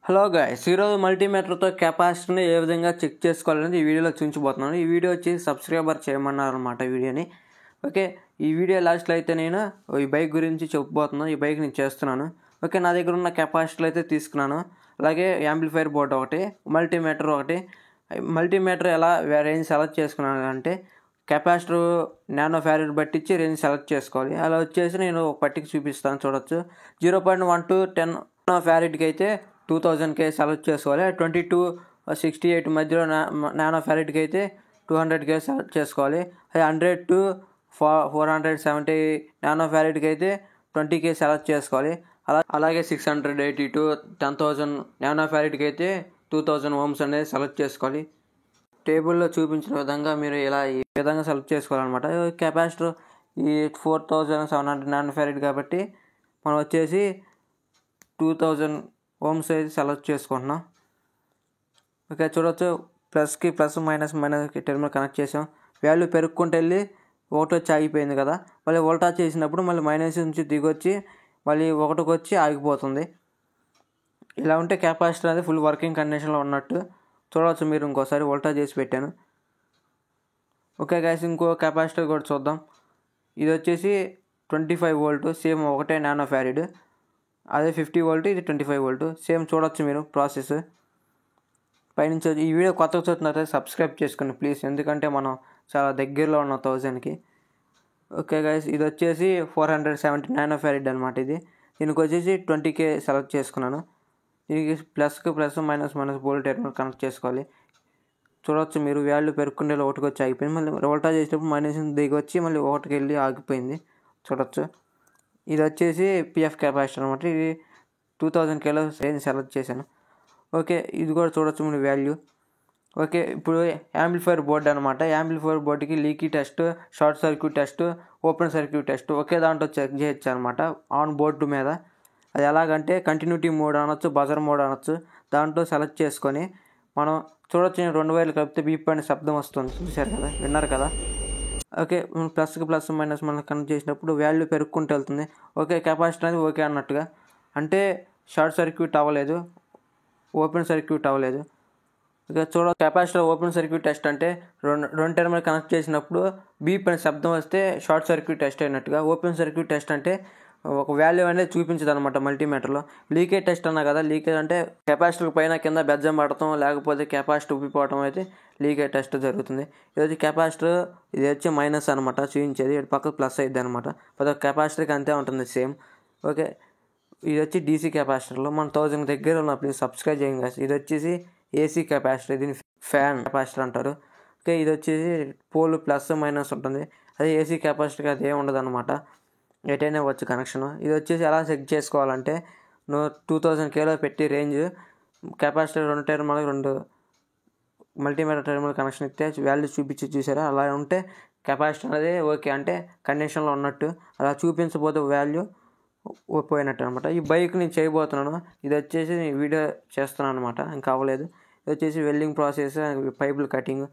Hello guys, ఈరోజు మల్టీమీటర్తో కెపాసిటీని ఏ విధంగా చెక్ చేసుకోవాలనేది ఈ వీడియోలో చూపించబోతున్నాను. ఈ వీడియో వచ్చి సబ్స్క్రైబర్ చేయమన్నారు అనమాట వీడియోని. ఓకే, ఈ వీడియో లాస్ట్లో అయితే నేను ఈ బైక్ గురించి చెప్పబోతున్నాను. ఈ బైక్ నేను చేస్తున్నాను. ఓకే, నా దగ్గర ఉన్న కెపాసిటీలు అయితే తీసుకున్నాను. అలాగే యాంప్లిఫైర్ బోర్డ్ ఒకటి, మల్టీమీటర్ ఒకటి. మల్టీమీటర్ ఎలా రేంజ్ సెలెక్ట్ చేసుకున్నాను అంటే కెపాసిటర్ నానో ఫారడ్ బట్టించి రేంజ్ సెలెక్ట్ చేసుకోవాలి. అలా వచ్చేసి నేను ఒక పట్టిక చూపిస్తాను, చూడొచ్చు. 0.1 to 10 నానో ఫారడ్కి అయితే 2000K సెలెక్ట్ చేసుకోవాలి. 2268 మధ్యలో నానో ఫారడ్కి అయితే 200K సెలెక్ట్ చేసుకోవాలి. 100 to 470 నానో ఫారడ్కి అయితే 20K సెలెక్ట్ చేసుకోవాలి. అలాగే 680 to 10,000 నానో ఫారడ్కి అయితే 2000 ohms అనేది సెలెక్ట్ చేసుకోవాలి. టేబుల్లో చూపించిన విధంగా మీరు ఈ విధంగా సెలెక్ట్ చేసుకోవాలన్నమాట. కెపాసిటర్ ఈ 4700 నానో ఫారడ్ కాబట్టి మనం వచ్చేసి 2000 ohms అయితే సెలెక్ట్ చేసుకుంటున్నాం. ఓకే, చూడవచ్చు. ప్లస్కి ప్లస్, మైనస్కి టెర్మినల్ కనెక్ట్ చేసాం. వాల్యూ పెరుక్కుంటూ వెళ్ళి ఒకటి వచ్చి ఆగిపోయింది కదా, మళ్ళీ వోల్టేజ్ చేసినప్పుడు మళ్ళీ మైనస్ నుంచి దిగొచ్చి మళ్ళీ ఒకటికి వచ్చి ఆగిపోతుంది. ఇలా ఉంటే కెపాసిటర్ అనేది ఫుల్ వర్కింగ్ కండిషన్లో ఉన్నట్టు చూడవచ్చు. మీరు ఇంకోసారి వోల్టేజ్ చేసి పెట్టాను. ఓకే గైస్, ఇంకో కెపాసిటర్ కూడా చూద్దాం. ఇది వచ్చేసి 25 volt, సేమ్ ఒకటే నానో ఫారడ్. అదే 50 volt, ఇది 25 volt. సేమ్ చూడొచ్చు మీరు ప్రాసెస్. పైనుంచి ఈ వీడియో కొత్తగా చూస్తున్నట్లయితే సబ్స్క్రైబ్ చేసుకోండి ప్లీజ్, ఎందుకంటే మనం చాలా దగ్గరలో ఉన్నాం 1000కి. ఓకే గైస్, ఇది వచ్చేసి 470 నానో ఫారడ్ అనమాట. దీనికి వచ్చేసి 20K సెలెక్ట్ చేసుకున్నాను. దీనికి ప్లస్కి plus, minus volt terminal connect చేసుకోవాలి. చూడవచ్చు మీరు, వాల్యూ పెరుక్కుండేలో ఒకటికి వచ్చి ఆగిపోయింది. మళ్ళీ వోల్టేజ్ చేసినప్పుడు మైనస్ దిగి వచ్చి మళ్ళీ ఒకటికి వెళ్ళి ఆగిపోయింది. చూడవచ్చు. ఇది వచ్చేసి పిఎఫ్ కెపాసిటర్ అనమాట. ఇది 2000Kలో రేంజ్ సెలెక్ట్ చేశాను. ఓకే, ఇది కూడా చూడవచ్చు మీరు వాల్యూ. ఓకే, ఇప్పుడు యాంప్లిఫైర్ బోర్డ్ అనమాట. యాంప్లిఫైర్ బోర్డుకి leaky test, short circuit test, open circuit test ఒకే దాంట్లో చెక్ చేయొచ్చు అనమాట ఆన్ బోర్డు మీద. అది ఎలాగంటే కంటిన్యూటీ మోడ్ అనొచ్చు, బజర్ మోడ్ అనొచ్చు. దాంట్లో సెలెక్ట్ చేసుకొని మనం చూడొచ్చు. 2 వైర్లు కలిపితే బీప్ అనే శబ్దం వస్తుంది, చూశారు కదా, విన్నారు కదా. ఓకే, ప్లస్కి ప్లస్, మైనస్ కనెక్ట్ చేసినప్పుడు వాల్యూ పెరుక్కుంటూ వెళ్తుంది. ఓకే, కెపాసిటర్ అనేది ఓకే అన్నట్టుగా. అంటే షార్ట్ సర్క్యూట్ అవ్వలేదు, ఓపెన్ సర్క్యూట్ అవ్వలేదు. ఇక కెపాసిటర్ ఓపెన్ సర్క్యూట్ టెస్ట్ అంటే రెండు టెర్మినల్ కనెక్ట్ చేసినప్పుడు బీప్ అనే శబ్దం వస్తే షార్ట్ సర్క్యూట్ టెస్ట్ అయినట్టుగా. ఓపెన్ సర్క్యూట్ టెస్ట్ అంటే ఒక వాల్యూ అనేది చూపించదు అనమాట మల్టీమీటర్లో. లీకేజ్ టెస్ట్ అన్నా కదా, లీకేజ్ అంటే కెపాసిటర్ పైన కింద బెజ్జం పడటం, లేకపోతే కెపాసిటర్ ఉబ్బిపోవటం అయితే లీకేజ్ టెస్ట్ జరుగుతుంది. ఇది వచ్చి కెపాసిటర్, ఇది వచ్చి మైనస్ అనమాట చూపించేది, ఇటు పక్కకు ప్లస్ అయింది అనమాట. ప్రతి ఒక్క కెపాసిటర్కి అంతే ఉంటుంది సేమ్. ఓకే, ఇది వచ్చి డీసీ కెపాసిటర్లో మన 1000 దగ్గర ఉన్న ప్లీజ్ సబ్స్క్రైబ్ చేయండి guys. ఇది వచ్చేసి ఏసీ కెపాసిటర్, దీన్ని ఫ్యాన్ కెపాసిటర్ అంటారు. ఓకే, ఇది వచ్చేసి పోల్ ప్లస్ మైనస్ ఉంటుంది. అదే ఏసీ కెపాసిటర్కి అది ఏమి ఉండదు అనమాట, ఎటైనా వచ్చు కనెక్షన్. ఇది వచ్చేసి ఎలా చెక్ చేసుకోవాలంటే నువ్వు 2000Kలో పెట్టి range capacitor 2 terminal 2 multimeter terminal connection ఇస్తే వాల్యూ చూపించి చూసారా, అలా ఉంటే కెపాసిటర్ అనేది ఓకే అంటే కండిషన్లో ఉన్నట్టు. అలా చూపించబోతే వాల్యూ పోయినట్టు అనమాట. ఈ బైక్ నేను చేయబోతున్నాను. ఇది వచ్చేసి వీడియో చేస్తున్నాను అనమాట, ఇంకా అవ్వలేదు. ఇది వచ్చేసి వెల్డింగ్ ప్రాసెస్, పైపులు కటింగ్.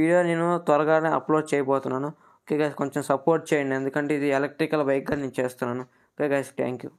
వీడియో నేను త్వరగానే అప్లోడ్ చేయబోతున్నాను. ఓకే గైస్, కొంచెం సపోర్ట్ చేయండి, ఎందుకంటే ఇది ఎలక్ట్రికల్ బైక్గా నేను చేస్తున్నాను. Okay guys, thank you.